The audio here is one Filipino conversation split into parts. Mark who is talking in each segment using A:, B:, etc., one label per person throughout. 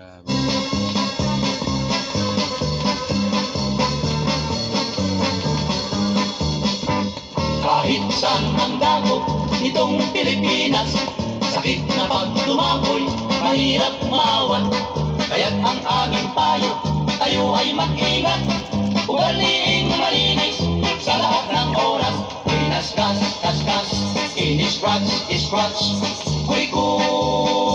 A: Grabe.
B: Kahit saan ang dako nitong Pilipinas, sakit na pag tumakoy, mahirap maawan. Kaya't ang aming payo, tayo ay mag-ingat. Ugaliing malinis sa lahat ng oras. Kinaskas, kaskas, ini-scratch, scratch, kurikong.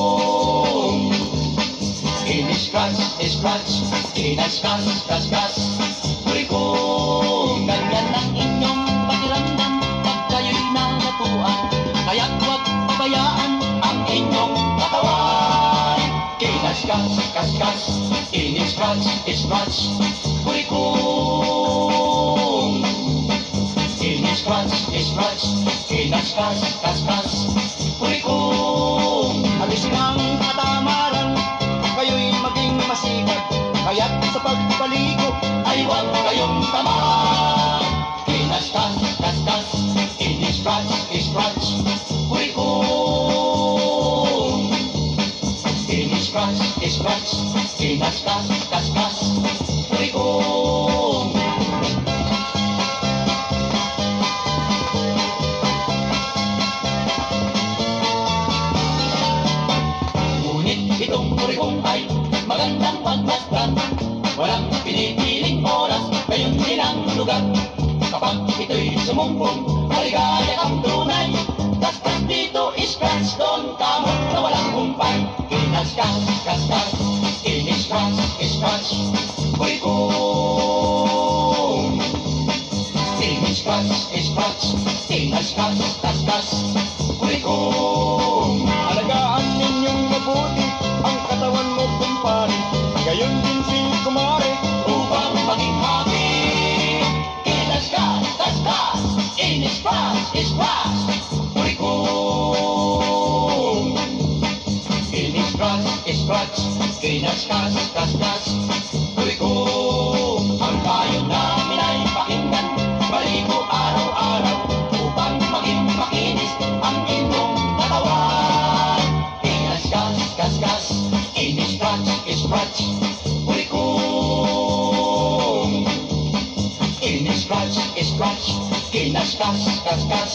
B: Ini-scratch, scratch, kinaskas, kaskas, kurikong. Ganyan ang inyong pakiramdam pag kayo'y nangatuan. Kaya't huwag pabayaan ang inyong katawan. Kinaskas, kaskas, ini-scratch, scratch, kurikong. Ini-scratch, scratch, kinaskas, kaskas, kurikong.
C: Alisin ang katamaran, kayo'y maging masikap. Kaya't sa pagpaligo
B: Ay huwag kayong tamad. Kinaskas, kaskas, ini-scratch, scratch, kurikong. Ini-scratch, scratch, kinaskas, kaskas, kurikong. Ngunit itong kurikong ay magandang pagmasdan. Walang pinipiling oras, gayon din ang lugar. Kapag ito'y sumumpong, maligaya ang tunay. Kaskas dito, scratch doon, kamot na walang humpay. Kinaskas, kaskas, ini-scratch, scratch, kurikong. Ini-scratch, scratch, kinaskas, kaskas, kurikong.
C: alagaan ninyong mabuti ang katawan mo, kumpare. Gayon din si kumare.
B: Upang maging happy. Kinaskas, kaskas, ini-scratch, scratch, kurikong. Ini-scratch, scratch, kinaskas, kaskas, kurikong. Ang payo namin ay pakinggan, baligo araw-araw, upang maging makinis ang inyong katawan. Kinaskas, kaskas, ini-scratch, scratch, kurikong. Ini-scratch, scratch, kinaskas, kaskas,